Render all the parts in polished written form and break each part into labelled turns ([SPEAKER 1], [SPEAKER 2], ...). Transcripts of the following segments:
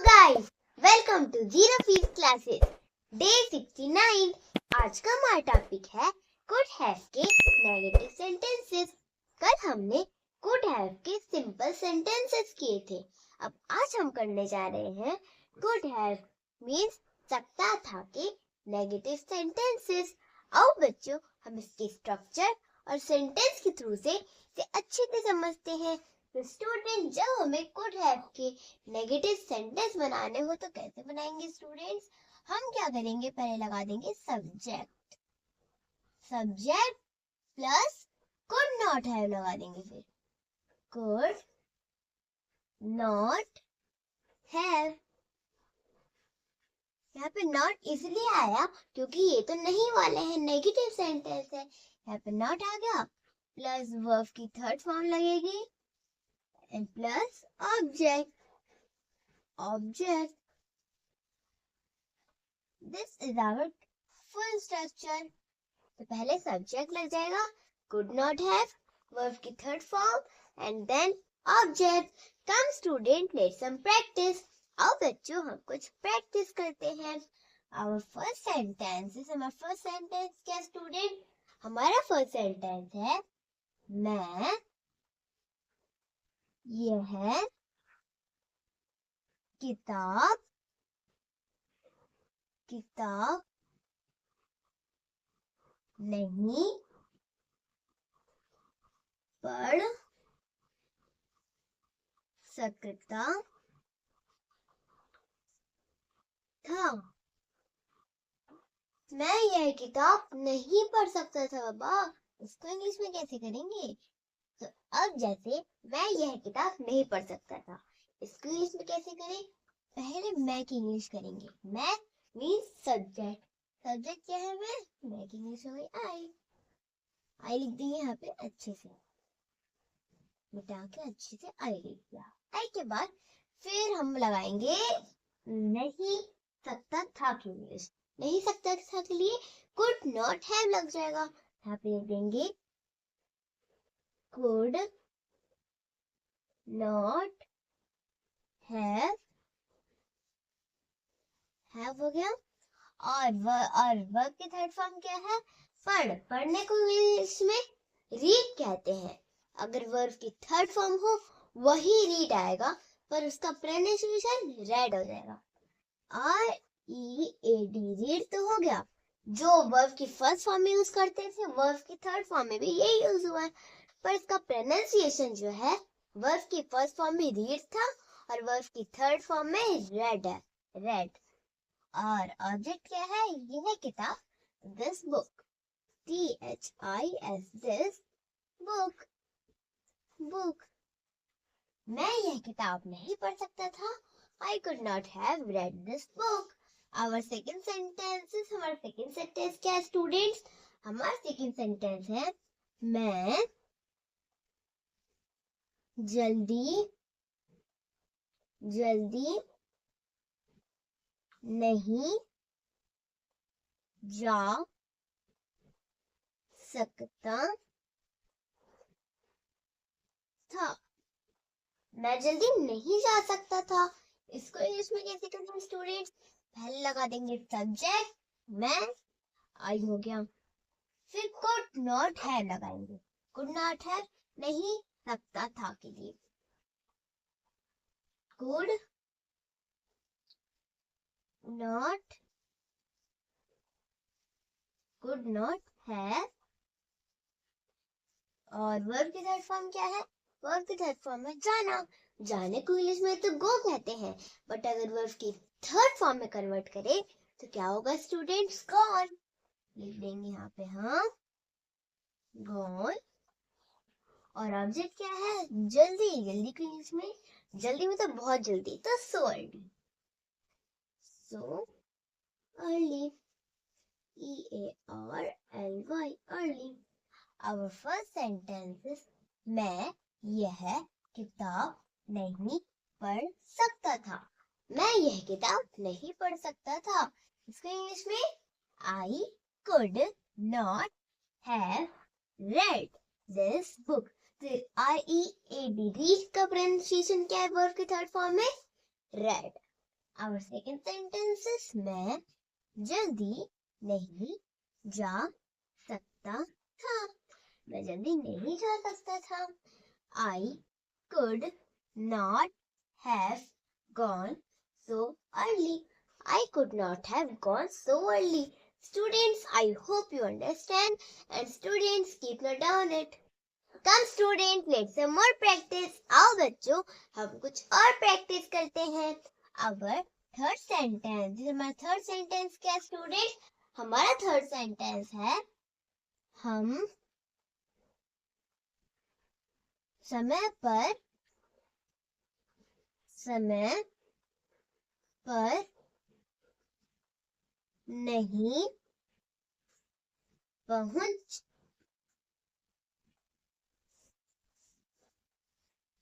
[SPEAKER 1] guys, welcome to Zero Fees Classes, Day 69। आज का हमारा टॉपिक है could have के नेगेटिव सेंटेंसेस। कल हमने could have के सिंपल सेंटेंसेस किए थे। अब आज हम करने जा रहे हैं could have मीन्स सकता था के नेगेटिव सेंटेंसेस। आओ बच्चों, हम इसके स्ट्रक्चर और सेंटेंस के थ्रू से इसे अच्छे से समझते हैं। तो स्टूडेंट, जब हमें कुड हैव के नेगेटिव सेंटेंस बनाने हो तो कैसे बनाएंगे स्टूडेंट्स? हम क्या करेंगे, पहले लगा देंगे subject plus could not have लगा देंगे, फिर कुड नॉट हैव। यहाँ पे नॉट इसलिए आया क्योंकि ये तो नहीं वाले हैं, नेगेटिव सेंटेंस है। यहाँ पे नॉट आ गया, प्लस वर्ब की थर्ड फॉर्म लगेगी and plus object. This is our full structure. तो पहले subject लग जाएगा, could not have, verb की third form and then object. Come student, let's some practice. आओ बच्चों, हम कुछ practice करते हैं। Our first sentence is, हमारा first sentence क्या student? हमारा first sentence है, मैं यह किताब नहीं पढ़ सकता था। मैं यह किताब नहीं पढ़ सकता था बाबा, इसको इंग्लिश में कैसे करेंगे? तो अब जैसे मैं यह किताब नहीं पढ़ सकता था, इसको इंग्लिश में कैसे करें? पहले मैं की इंग्लिश करेंगे। मैं मीन्स सब्जेक्ट क्या है? मैं की इंग्लिश हो गई आई लिख देंगे यहाँ पे, अच्छे से मिटा के अच्छे से आई लिख दिया। आई के बाद फिर हम लगाएंगे नहीं सकता था की इंग्लिश। नहीं सकता था के लिए कुड नॉट हैव लग जाएगा। यहाँ पे लिख देंगे could not have हो गया। और वर्ब की थर्ड फॉर्म क्या है? पढ़ने को इंग्लिश में रीड कहते हैं। अगर वर्ब की थर्ड फॉर्म हो वही रीड आएगा, पर उसका प्रोनाउंसिएशन रेड हो जाएगा। READ रीड तो हो गया, जो वर्ब की फर्स्ट फॉर्म में यूज करते थे वर्ब की थर्ड फॉर्म में भी यही यूज हुआ है, पर इसका प्रोनाउंसिएशन जो है वर्ब की फर्स्ट फॉर्म में रीड था और वर्ब की थर्ड फॉर्म में रेड है, रेड। और ऑब्जेक्ट क्या है? यह किताब, this book, THIS, this book. मैं यह किताब नहीं पढ़ सकता था, I could not have read this book. Our second sentence is, हमारा सेकेंड सेंटेंस क्या है स्टूडेंट्स? हमारा सेकेंड सेंटेंस है, मैं जल्दी नहीं जा सकता था। मैं जल्दी नहीं जा सकता था, इसको इंग्लिश में कैसे करते हैं स्टूडेंट्स? पहले लगा देंगे सब्जेक्ट, मैं आई हो गया, फिर कुड नॉट हैव लगाएंगे। कुड नॉट हैव नहीं सकता था के लिए could not have। और वर्ब की थर्ड फॉर्म क्या है? वर्ब की थर्ड फॉर्म है जाने को इंग्लिश में तो गो कहते हैं, बट अगर वर्ब की थर्ड फॉर्म में कन्वर्ट करें तो क्या होगा स्टूडेंट्स? गॉन। लिख देंगे यहाँ पे, हाँ, गॉन। और ऑब्जेक्ट क्या है? जल्दी को इंग्लिश में जल्दी मतलब बहुत जल्दी, तो so early, EARLY, early। Our first sentence is, मैं यह किताब नहीं पढ़ सकता था। मैं यह किताब नहीं पढ़ सकता था, इसको इंग्लिश में I could not have read this book। READ, read का प्रोनाउंसिएशन क्या है वर्ब के थर्ड फॉर्म में? Red. Our second sentence is मैं जल्दी नहीं जा सकता था. मैं जल्दी नहीं जा सकता था. I could not have gone so early. I could not have gone so early. Students, I hope you understand, and students keep note on it. Come student, let's some more practice. आओ बच्चों, हम कुछ और practice करते हैं. Our third sentence. हमारा third sentence क्या student? हमारा third sentence है हम समय पर नहीं पहुंच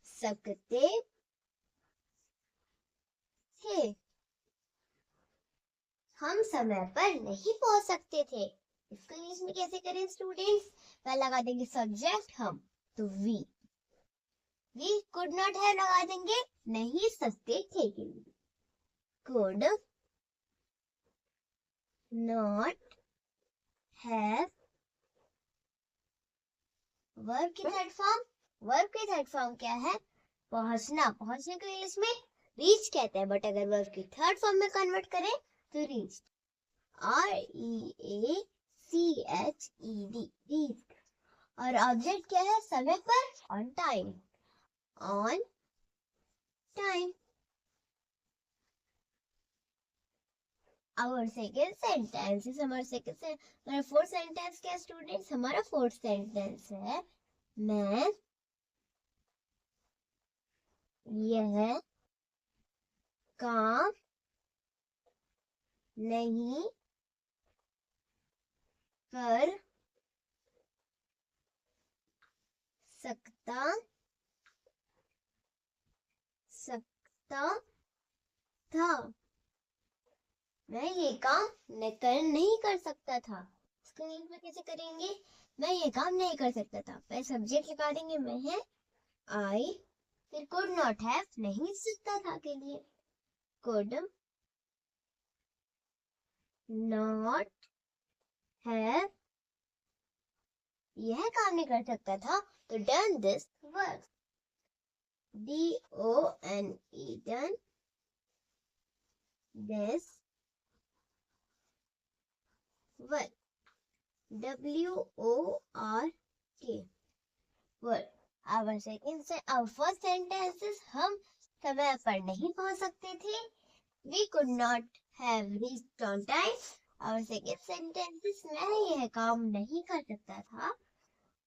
[SPEAKER 1] सकते थे. हम समय पर नहीं पहुंच सकते थे. इसको इंग्लिश में कैसे करें स्टूडेंट्स? पहले लगा देंगे सब्जेक्ट हम, तो वी कुड नॉट हैव लगा देंगे नहीं सकते थे के लिए. could not have वर्ब की थर्ड फॉर्म क्या है? पहुंचने को इंग्लिश में रीच कहते हैं, बट अगर वर्ब की थर्ड फॉर्म में कन्वर्ट करें तो रीच. REACHED reach. और ऑब्जेक्ट क्या है? समय पर, on time. Our second sentence is हमारा फोर्थ सेंटेंस क्या स्टूडेंट्स? हमारा फोर्थ सेंटेंस है मैं यह काम नहीं कर सकता था. मैं ये काम नहीं कर सकता था. इसको इंग्लिश में कैसे करेंगे? मैं ये काम नहीं कर सकता था. पहले सब्जेक्ट लगा देंगे मैं है I, फिर could not have नहीं सकता था के लिए could not have यह काम नहीं कर सकता था तो done this work. DONE done this work. WORK work. Our first sentence is हम समय पर नहीं पहुंच सकते थे. We could not have reached on time. Our second sentence is मैं यह काम नहीं कर सकता था.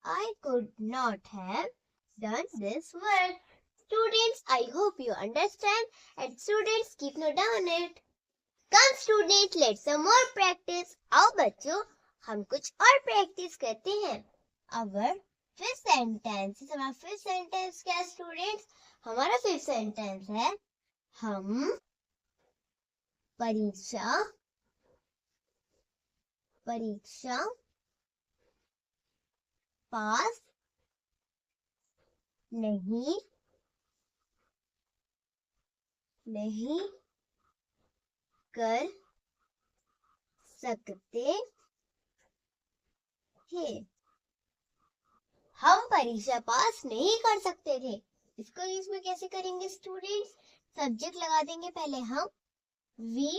[SPEAKER 1] I could not have done this work. Students, I hope you understand, and students keep note down it. Come students, let's some more practice. आओ बच्चों, हम कुछ और practice करते हैं. Our fifth sentence. हमारा fifth sentence क्या students? हमारा fifth sentence है हम परीक्षा पास नहीं कर सकते थे. हम परीक्षा पास नहीं कर सकते थे. इसको इसमें कैसे करेंगे स्टूडेंट्स? सब्जेक्ट लगा देंगे पहले हम we,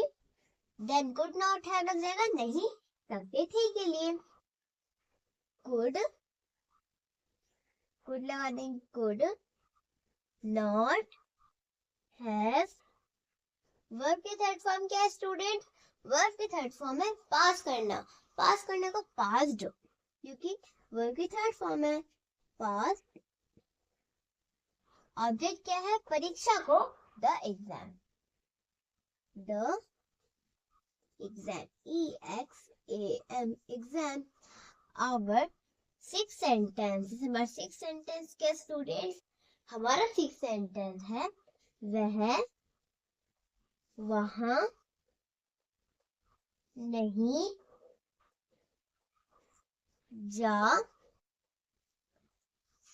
[SPEAKER 1] then could not have लग जाएगा नहीं सकते थे के लिए. could लगा देंगे could not have. वर्ब की थर्ड फॉर्म क्या है स्टूडेंट? वर्ब की थर्ड फॉर्म है पास करना को पास्ड, क्योंकि वर्ब की थर्ड फॉर्म है पास. ऑब्जेक्ट क्या है? परीक्षा को the exam EXAM exam. Our six sentence. हमारा सिक्स सेंटेंस क्या स्टूडेंट? हमारा सिक्स सेंटेंस है वह वहां नहीं जा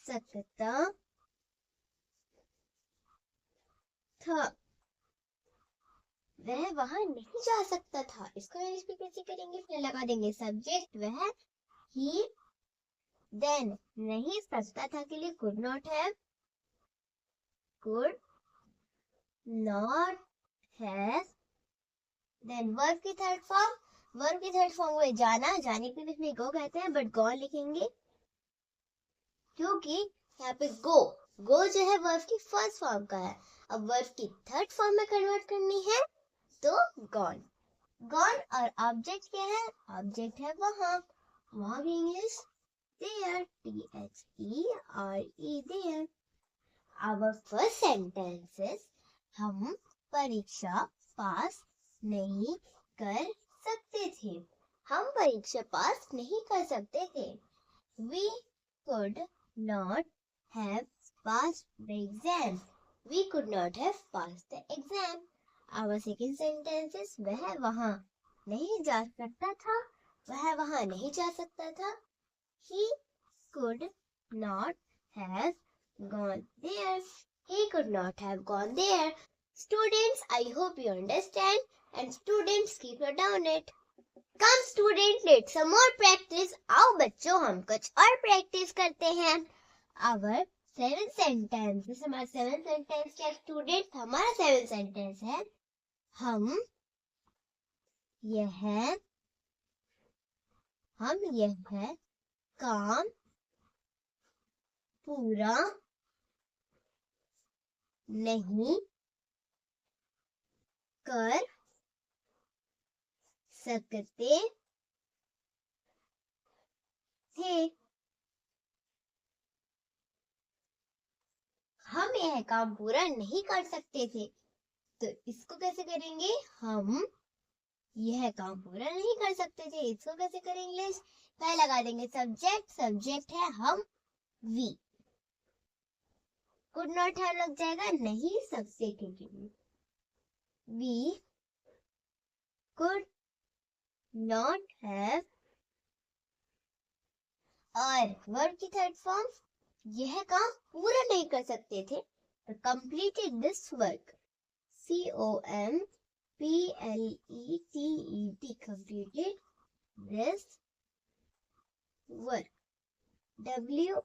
[SPEAKER 1] सकता था. वह वहां नहीं जा सकता था। इसको इंग्लिश में कैसे करेंगे? फिर लगा देंगे सब्जेक्ट वह, ही, देन नहीं सकता था के लिए could not have, could not have, then verb की थर्ड फॉर्म, वर्ब की थर्ड फॉर्म हुए जाना, जाने के बीच में गो कहते हैं बट गो लिखेंगे क्योंकि यहाँ पे गो, गो जो है वर्ब की फर्स्ट फॉर्म का है। अब वर्ब की थर्ड फॉर्म में कन्वर्ट करनी है तो गॉन, गॉन। और ऑब्जेक्ट क्या है? ऑब्जेक्ट है वहां, वहां की English there, THERE, there. Our first sentences, हम परीक्षा पास नहीं कर सकते थे, हम परीक्षा पास नहीं कर सकते थे। We could not have passed the exam, we could not have passed the exam. Our second sentence is वह वहां नहीं जा सकता था, वह वहां नहीं जा सकता था। He could not have gone there, he could not have gone there. Students, I hope you understand, and students keep your down it. Come student, let's some more practice. आओ बच्चों हम कुछ और प्रैक्टिस करते हैं। Our seven sentences, हमारा seven sentence क्या student? हमारा सेवन सेंटेंस है हम यह काम पूरा नहीं कर सकते थे, हम यह काम पूरा नहीं कर सकते थे। तो इसको कैसे करेंगे? हम यह काम पूरा नहीं कर सकते थे, इसको कैसे करेंगे इंग्लिश? पहले लगा देंगे सब्जेक्ट, सब्जेक्ट है हम, वी, कुड नॉट हैव लग जाएगा नहीं सकते थे के लिए, वी कुड नॉट हैव। और वर्ब की थर्ड फॉर्म, यह काम पूरा नहीं कर सकते थे, तो completed this work, COMPLETED, completed this work,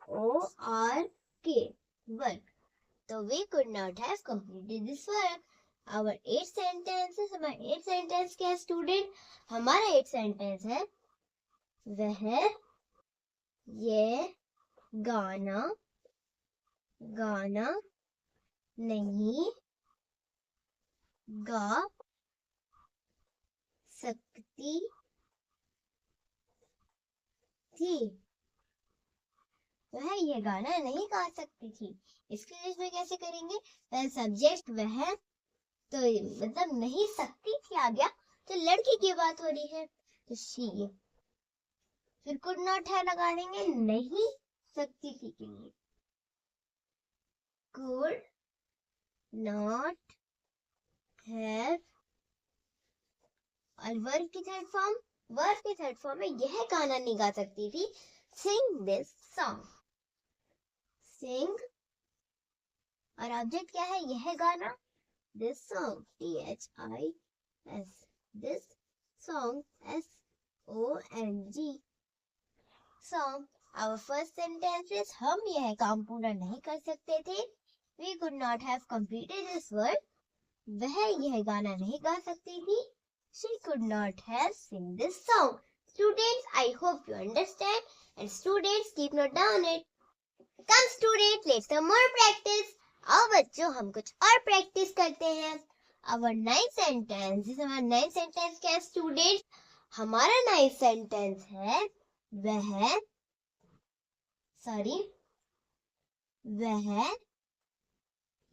[SPEAKER 1] WORK, work. तो we could not have completed this work. Our 8 sentences, हमारा 8 सेंटेंस क्या है स्टूडेंट? हमारा 8 सेंटेंस है वह ये गाना नहीं गा सकती थी, वह ये गाना नहीं गा सकती थी। इसके इंग्लिश में कैसे करेंगे? पहले सब्जेक्ट वह, तो मतलब नहीं सकती थी आ गया, तो लड़की की बात हो रही है तो शी। फिर कुड नॉट है लगा देंगे नहीं सकती थी के लिए, could not have। और वर्ब की थर्ड फॉर्म, वर्ब की थर्ड फॉर्म में यह गाना नहीं गा सकती थी, sing this song, sing। और ऑब्जेक्ट क्या है? यह गाना, this song, THIS, this song, SONG, song। Our first sentence is हम यह काम पूरा नहीं कर सकते थे, we could not have completed this work, वह यह गाना नहीं गा सकती थी, she could not have sing this song. Students, I hope you understand, and students keep note down it. Come students, let's some more practice. आओ बच्चों हम कुछ और प्रैक्टिस करते हैं। Our ninth sentence, हमारा ninth sentence क्या है स्टूडेंट? हमारा ninth sentence है वह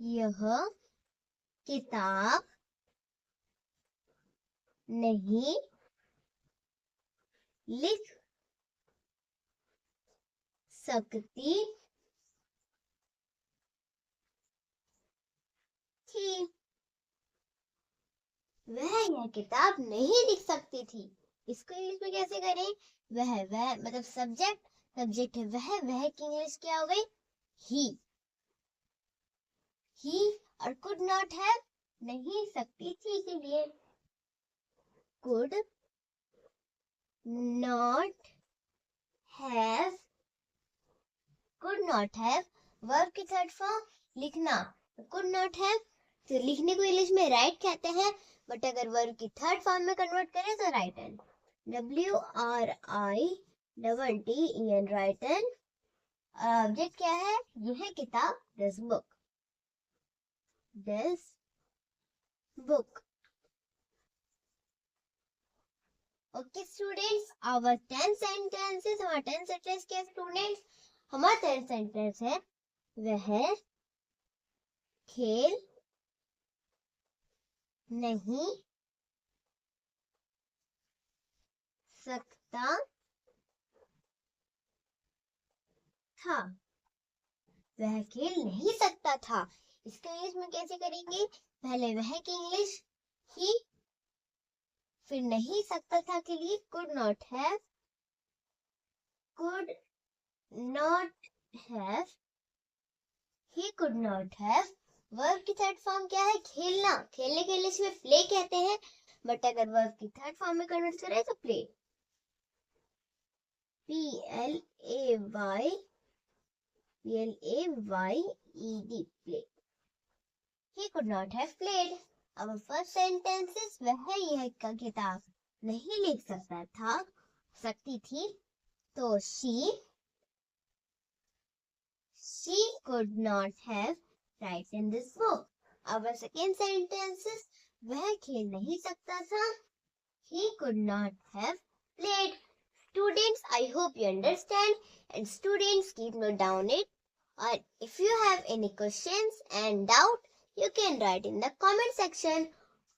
[SPEAKER 1] यह किताब नहीं लिख सकती थी, वह यह किताब नहीं लिख सकती थी। इसको इंग्लिश में कैसे करें? वह मतलब सब्जेक्ट, सब्जेक्ट है वह की इंग्लिश क्या हो गई? ही और कुड नॉट हैव नहीं सकती थी के लिए could not have, could not have verb की थर्ड फॉर्म लिखना, could not have तो लिखने को इंग्लिश में राइट कहते हैं, बट अगर वर्ब की थर्ड फॉर्म में कन्वर्ट करें तो written, WRITTEN written. Object क्या है? ये है किताब, this book, this book. Okay students, our 10 sentences, हमारा 10 सेंटेंस क्या स्टूडेंट्स? हमारा 10 सेंटेंस है वह खेल नहीं सकता था, वह खेल नहीं सकता था। इसका इंग्लिश में कैसे करेंगे? पहले वह की इंग्लिश ही, फिर नहीं सकता था के लिए could not have, could not have, he could not have। Verb की थर्ड फॉर्म क्या है? खेलना, खेलने के इंग्लिश में प्ले कहते हैं, बट अगर वर्ब की थर्ड फॉर्म में कन्वर्ट करें तो play, PLAYED, play। He could not have played। Our first sentence is वह यह किताब नहीं लिख सकता था, सकती थी, तो she could not have written this book। Our second sentence is वह खेल नहीं सकता था, he could not have played। Students, I hope you understand, and students keep note down it, or if you have any questions and doubt, you can write in the comment section।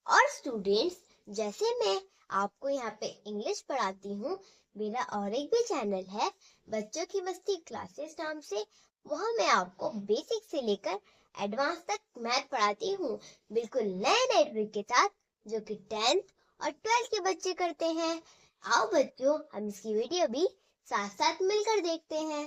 [SPEAKER 1] और students, जैसे मैं आपको यहाँ पे English पढ़ाती हूँ, मेरा और एक भी चैनल है बच्चों की मस्ती क्लासेस नाम से, वहाँ मैं आपको बेसिक से लेकर एडवांस तक मैथ पढ़ाती हूँ, बिल्कुल नए ट्रिक के साथ, जो कि 10th और 12th के बच्चे करते हैं। आओ बच्चों, हम इसकी वीडियो भी साथ साथ मिलकर देखते हैं।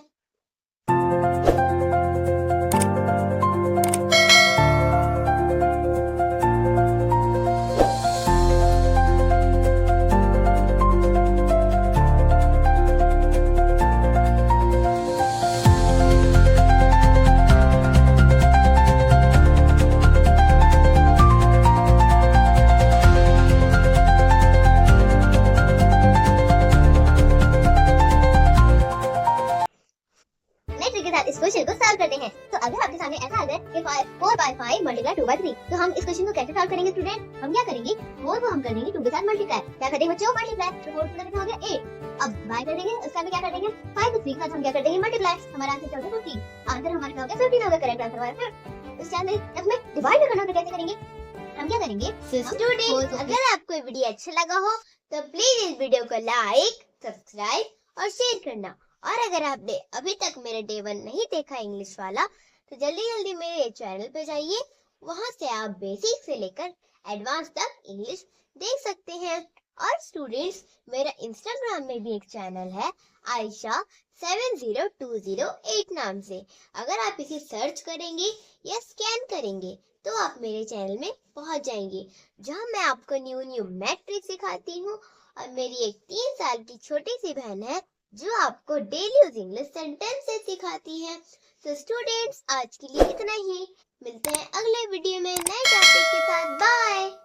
[SPEAKER 1] इस क्वेश्चन को सॉल्व करते हैं। तो अगर आपके सामने ऐसा आ जाए कि 4 by 5 मल्टीप्लाई 2 by 3, तो हम इस क्वेश्चन को कैसे सॉल्व करेंगे स्टूडेंट? हम क्या करेंगे? 4 को हम कर देंगे 2 के साथ मल्टीप्लाई, क्या कर देंगे बच्चों? मल्टीप्लाई, तो 4 से कितना हो गया 8। अब बाय कर देंगे, उसका भी क्या कर देंगे? 5 को 3 के साथ हम क्या कर देंगे? मल्टीप्लाई, हमारा आंसर क्या होगा? 15। आंसर हमारा क्या होगा? 15 होगा, करेक्ट आंसर हमारा। इस चैनल में डिवाइड करना तो कैसे करेंगे? हम क्या करेंगे? स्टूडेंट, अगर आपको ये वीडियो अच्छा लगा हो तो प्लीज इस वीडियो को लाइक, सब्सक्राइब और शेयर करना। और अगर आपने अभी तक मेरे डे 1 नहीं देखा इंग्लिश वाला, तो जल्दी जल्दी मेरे चैनल पे जाइए, वहां से आप बेसिक से लेकर एडवांस तक इंग्लिश देख सकते हैं। और स्टूडेंट्स, मेरा इंस्टाग्राम में भी एक चैनल है आयशा 70208 नाम से। अगर आप इसे सर्च करेंगे या स्कैन करेंगे तो आप मेरे चैनल में पहुंच जाएंगे, जहां मैं आपको न्यू मैट्रिक सिखाती हूँ। और मेरी एक 3 साल की छोटी सी बहन है जो आपको डेली यूज इंग्लिश सेंटेंसेस सिखाती है। तो स्टूडेंट्स, आज के लिए इतना ही, मिलते हैं अगले वीडियो में नए टॉपिक के साथ। बाय।